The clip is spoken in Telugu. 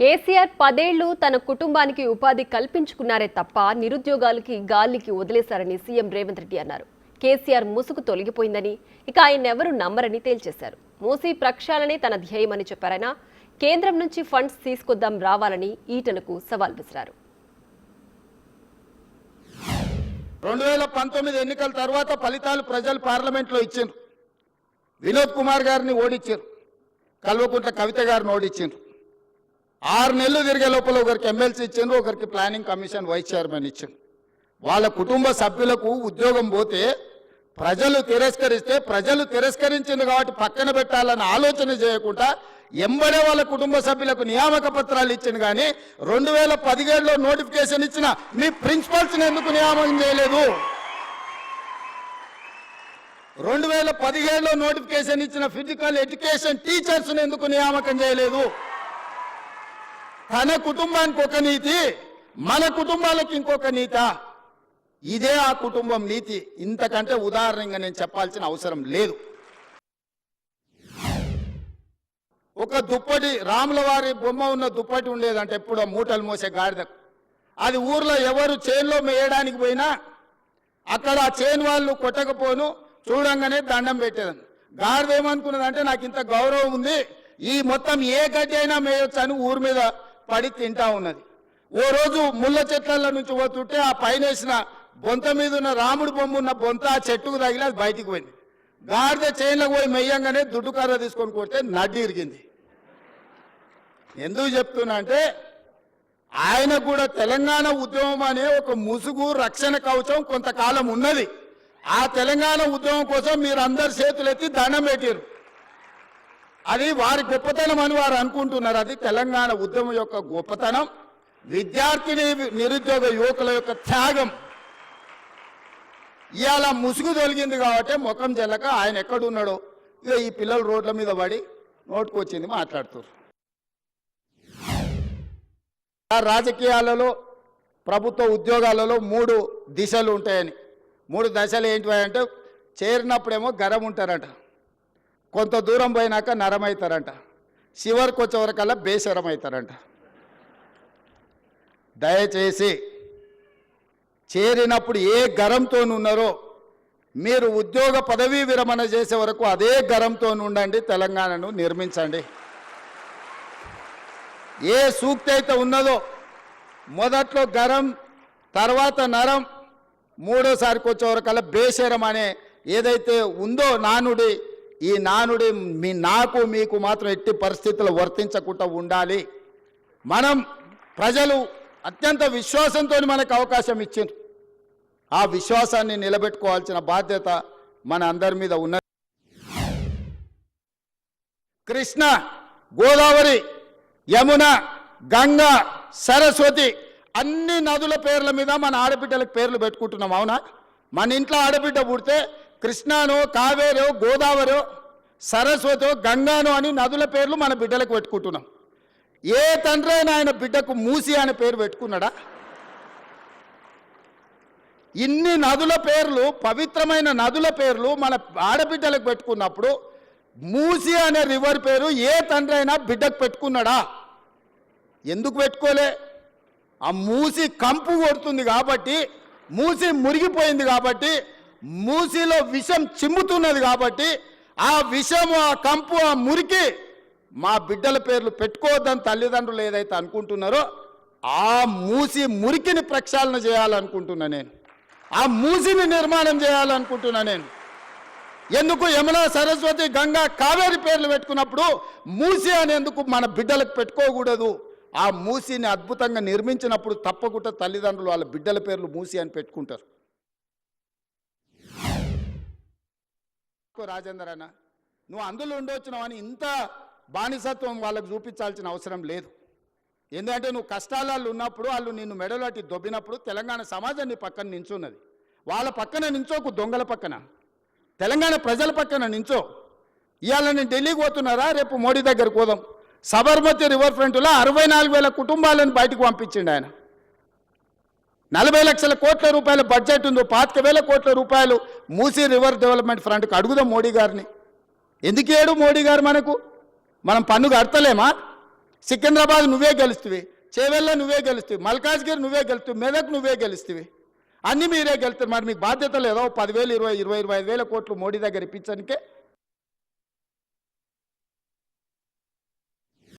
కేసీఆర్ 10 ఏళ్లు తన కుటుంబానికి ఉపాధి కల్పించుకున్నారే తప్ప నిరుద్యోగాలకి గాలికి వదిలేశారని సీఎం రేవంత్ రెడ్డి అన్నారు. కేసీఆర్ ముసుగు తొలగిపోయిందని, ఇక ఆయనెవరూ నమ్మరని తేల్చేశారు. మూసీ ప్రక్షాళనే తన ధ్యేయమని చెప్పారైనా కేంద్రం నుంచి ఫండ్స్ తీసుకొద్దాం రావాలని ఈటలకు సవాల్ విసిరారు. 2019 ఎన్నికల తర్వాత ఫలితాలు ప్రజలు పార్లమెంట్లో ఇచ్చారు. వినోద్ కుమార్ గారిని ఓడించారు, కల్వకుంట్ల కవిత గారిని ఓడించారు. 6 నెలలు తిరిగే లోపల ఒకరికి ఎమ్మెల్సీ ఇచ్చారు, ఒకరికి ప్లానింగ్ కమిషన్ వైస్ చైర్మన్ ఇచ్చారు. వాళ్ళ కుటుంబ సభ్యులకు ఉద్యోగం పోతే ప్రజలు తిరస్కరిస్తే, ప్రజలు తిరస్కరించింది కాబట్టి పక్కన పెట్టాలని ఆలోచన చేయకుండా ఎంబడే వాళ్ళ కుటుంబ సభ్యులకు నియామక పత్రాలు ఇచ్చింది. కానీ 2017లో నోటిఫికేషన్ ఇచ్చిన మీ ప్రిన్సిపల్స్ని ఎందుకు నియామకం చేయలేదు? 2017లో నోటిఫికేషన్ ఇచ్చిన ఫిజికల్ ఎడ్యుకేషన్ టీచర్స్ని ఎందుకు నియామకం చేయలేదు? తన కుటుంబానికి ఒక నీతి, మన కుటుంబాలకు ఇంకొక నీత. ఇదే ఆ కుటుంబం నీతి. ఇంతకంటే ఉదాహరణగా నేను చెప్పాల్సిన అవసరం లేదు. ఒక దుప్పటి, రాముల వారి బొమ్మ ఉన్న దుప్పటి ఉండేదంటే ఎప్పుడో మూటలు మోసే గాడిద. అది ఊర్లో ఎవరు చేన్లో మేయడానికి పోయినా అక్కడ ఆ చేను వాళ్ళు కొట్టకపోను చూడంగానే దండం పెట్టేదని. గాడిద ఏమనుకున్నదంటే నాకు ఇంత గౌరవం ఉంది, ఈ మొత్తం ఏ గడ్డి అయినా మేయొచ్చు అని ఊరి మీద పడి తింటా ఉన్నది. ఓ రోజు ముళ్ళ చెట్ల నుంచి పోతుంటే ఆ పైన వేసిన బొంత మీద ఉన్న రాముడి బొమ్మ ఉన్న బొంత ఆ చెట్టుకు తగిలి అది బయటికి పోయింది. గాడిద చేనులకు పోయి మెయ్యంగానే దుడ్డు కర్ర తీసుకొని కొడితే నడ్డి ఇరిగింది. ఎందుకు చెప్తున్నా అంటే ఆయన కూడా తెలంగాణ ఉద్యమం అనే ఒక ముసుగు, రక్షణ కవచం కొంతకాలం ఉన్నది. ఆ తెలంగాణ ఉద్యమం కోసం మీరు అందరు చేతులెత్తి దండం పెట్టారు. అది వారి గొప్పతనం అని వారు అనుకుంటున్నారు. అది తెలంగాణ ఉద్యమం యొక్క గొప్పతనం, విద్యార్థిని నిరుద్యోగ యువకుల యొక్క త్యాగం. ఇవాళ ముసుగు తొలగింది కాబట్టి ముఖం చెల్లక ఆయన ఎక్కడున్నాడో ఇక ఈ పిల్లలు రోడ్ల మీద పడి నోటుకొచ్చింది మాట్లాడుతారు. రాజకీయాలలో, ప్రభుత్వ ఉద్యోగాలలో 3 దిశలు ఉంటాయని. 3 దశలు ఏంటివంటే, చేరినప్పుడేమో గరం ఉంటారంట, కొంత దూరం పోయినాక నరమవుతారంట, చివరికి వచ్చేవరకల్లా బేసరం అవుతారంట. దయచేసి చేరినప్పుడు ఏ గరంతో ఉన్నారో మీరు ఉద్యోగ పదవీ విరమణ చేసే వరకు అదే గరంతో ఉండండి, తెలంగాణను నిర్మించండి. ఏ సూక్తి అయితే ఉన్నదో మొదట్లో గరం, తర్వాత నరం, మూడోసారికి వచ్చేవరకల్లా బేసరం అనే ఏదైతే ఉందో నానుడి, ఈ నానుడి నాకు మీకు మాత్రం ఎట్టి పరిస్థితుల్లో వర్తించకుండా ఉండాలి. మనం ప్రజలు అత్యంత విశ్వాసంతో మనకు అవకాశం ఇచ్చింది. ఆ విశ్వాసాన్ని నిలబెట్టుకోవాల్సిన బాధ్యత మన అందరి మీద ఉన్నది. కృష్ణ, గోదావరి, యమున, గంగా, సరస్వతి అన్ని నదుల పేర్ల మీద మన ఆడబిడ్డలకు పేర్లు పెట్టుకుంటున్నాం. అవునా? మన ఇంట్లో ఆడబిడ్డ పుడితే కృష్ణానో, కావేరో, గోదావరో, సరస్వతో, గంగానో అని నదుల పేర్లు మన బిడ్డలకు పెట్టుకుంటున్నాం. ఏ తండ్రి అయినా ఆయన బిడ్డకు మూసి అనే పేరు పెట్టుకున్నాడా? ఇన్ని నదుల పేర్లు, పవిత్రమైన నదుల పేర్లు మన ఆడబిడ్డలకు పెట్టుకున్నప్పుడు మూసి అనే రివర్ పేరు ఏ తండ్రి అయినా బిడ్డకు పెట్టుకున్నాడా? ఎందుకు పెట్టుకోలే? ఆ మూసి కంపు కొడుతుంది కాబట్టి, మూసి మురిగిపోయింది కాబట్టి, మూసిలో విషం చిమ్ముతున్నది కాబట్టి, ఆ విషము, ఆ కంపు, ఆ మురికి మా బిడ్డల పేర్లు పెట్టుకోవద్దని తల్లిదండ్రులు ఏదైతే అనుకుంటున్నారో ఆ మూసి మురికిని ప్రక్షాళన చేయాలనుకుంటున్నా నేను. ఆ మూసిని నిర్మాణం చేయాలనుకుంటున్నా నేను. ఎందుకు యమున, సరస్వతి, గంగా, కావేరి పేర్లు పెట్టుకున్నప్పుడు మూసి అనేందుకు మన బిడ్డలకు పెట్టుకోకూడదు? ఆ మూసిని అద్భుతంగా నిర్మించినప్పుడు తప్పకుండా తల్లిదండ్రులు వాళ్ళ బిడ్డల పేర్లు మూసి అని పెట్టుకుంటారు. రాజేందర్ అన్న, నువ్వు అందులో ఉండొచ్చినావు అని ఇంత బానిసత్వం వాళ్ళకు చూపించాల్సిన అవసరం లేదు. ఎందుకంటే నువ్వు కష్టాలలో ఉన్నప్పుడు వాళ్ళు నిన్ను మెడలోటి దొబ్బినప్పుడు తెలంగాణ సమాజం నీ పక్కన నించున్నది. వాళ్ళ పక్కన నించోకు, దొంగల పక్కన, తెలంగాణ ప్రజల పక్కన నించో. ఇవాళ నేను ఢిల్లీకి పోతున్నారా, రేపు మోడీ దగ్గరకు పోదాం. సబర్మతి రివర్ ఫ్రంట్లో 64,000 కుటుంబాలను బయటకు పంపించిండు ఆయన. 40 లక్షల కోట్ల రూపాయల బడ్జెట్ ఉందో, 25,000 కోట్ల రూపాయలు మూసీ రివర్ డెవలప్మెంట్ ఫ్రంట్కి అడుగుదాం మోడీ గారిని. ఎందుకు ఏడు మోడీ గారు మనకు? మనం పన్ను కడతలేమా? సికింద్రాబాద్ నువ్వే గెలుస్తువి, చేవెళ్ళ నువ్వే గెలుస్తువి, మల్కాజ్గిరి నువ్వే గెలుస్తువి, మెదక్ నువ్వే గెలుస్తువి, అన్నీ మీరే గెలుస్తారు. మరి మీకు బాధ్యత లేదో 10,000, 20,000, 25,000 కోట్లు మోడీ దగ్గర ఇప్పించడానికే